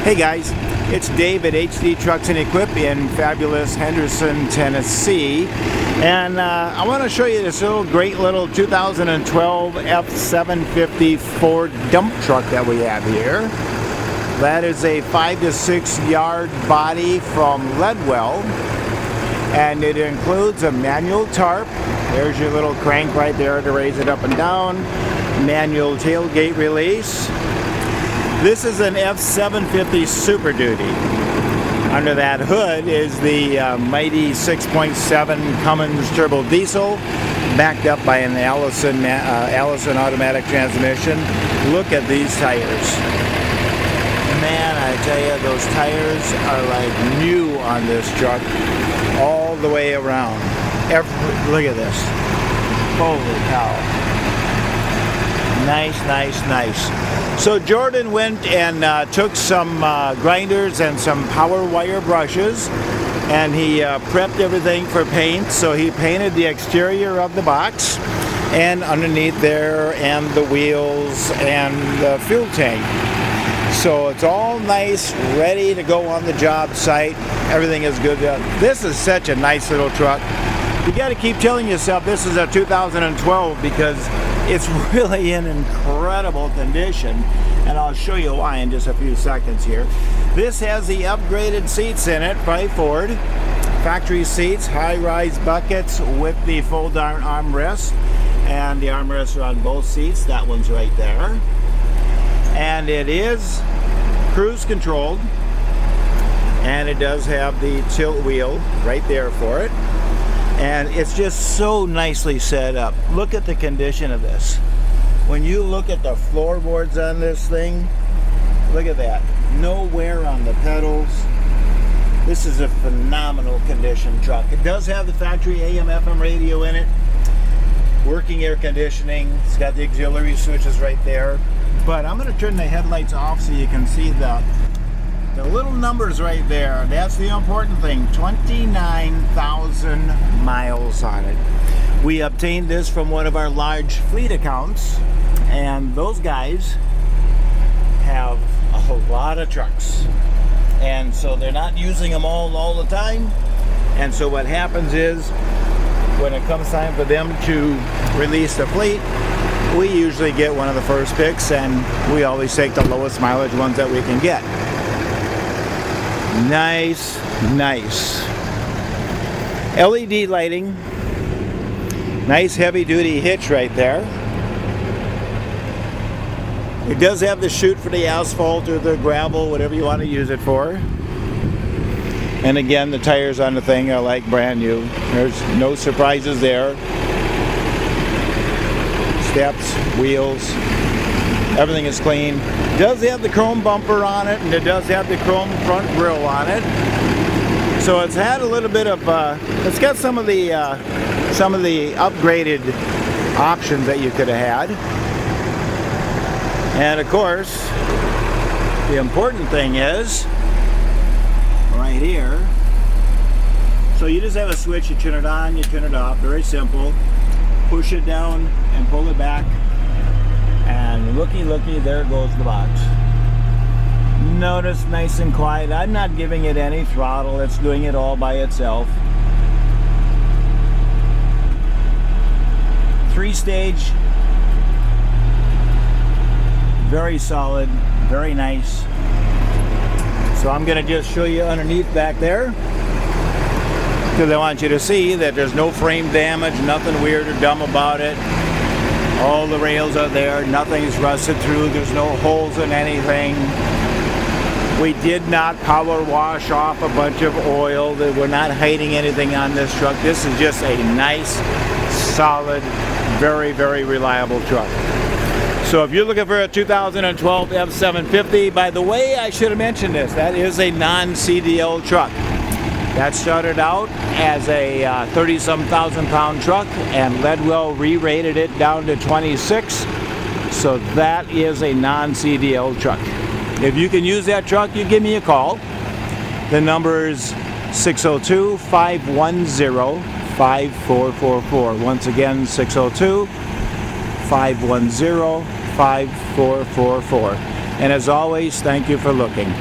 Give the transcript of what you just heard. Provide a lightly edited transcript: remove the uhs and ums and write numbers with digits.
Hey guys, it's Dave at HD Trucks and Equip in fabulous Henderson, Tennessee, and I want to show you this great little 2012 F750 Ford dump truck that we have here. That is a 5 to 6 yard body from Leadwell, and it includes a manual tarp. There's your little crank right there to raise it up and down, manual tailgate release. This is an F750 Super Duty. Under that hood is the mighty 6.7 Cummins turbo diesel, backed up by an Allison automatic transmission. Look at these tires. Man, I tell you, those tires are like new on this truck, all the way around. Look at this. Holy cow. Nice, nice, nice. So Jordan went and took some grinders and some power wire brushes, and he prepped everything for paint. So he painted the exterior of the box and underneath there, and the wheels and the fuel tank. So it's all nice, ready to go on the job site. Everything is good. This is such a nice little truck. You got to keep telling yourself this is a 2012 because it's really in incredible condition, and I'll show you why in just a few seconds here. This has the upgraded seats in it by Ford. Factory seats, high-rise buckets with the fold-down armrest, and the armrests are on both seats. That one's right there. And it is cruise controlled, and it does have the tilt wheel right there for it. And it's just so nicely set up. Look at the condition of this. When you look at the floorboards on this thing, look at that. No wear on the pedals. This is a phenomenal condition truck. It does have the factory AM/FM radio in it, working air conditioning. It's got the auxiliary switches right there. But I'm going to turn the headlights off so you can see the little numbers right there. That's the important thing. 29,000 miles on it. We obtained this from one of our large fleet accounts, and those guys have a lot of trucks, and so they're not using them all the time. And so what happens is, when it comes time for them to release the fleet, we usually get one of the first picks, and we always take the lowest mileage ones that we can get. Nice, nice. LED lighting. Nice heavy duty hitch right there. It does have the chute for the asphalt or the gravel, whatever you want to use it for. And again, the tires on the thing are like brand new. There's no surprises there. Steps, wheels, everything is clean. It does have the chrome bumper on it, and it does have the chrome front grille on it. So it's had a little bit of it's got some of the upgraded options that you could have had. And of course, the important thing is right here. So you just have a switch, you turn it on, you turn it off, very simple. Push it down and pull it back, and looky, there goes the box. Notice, nice and quiet. I'm not giving it any throttle, it's doing it all by itself. 3-stage, very solid, very nice. So I'm going to just show you underneath back there, because I want you to see that there's no frame damage, nothing weird or dumb about it. All the rails are there, nothing's rusted through, there's no holes in anything. We did not power wash off a bunch of oil. We're not hiding anything on this truck. This is just a nice, solid, very, very reliable truck. So if you're looking for a 2012 F750, by the way, I should have mentioned this, that is a non-CDL truck. That started out as a 30-some thousand pound truck, and Leadwell re-rated it down to 26. So that is a non-CDL truck. If you can use that truck, you give me a call. The number is 602-510-5444. Once again, 602-510-5444. And as always, thank you for looking.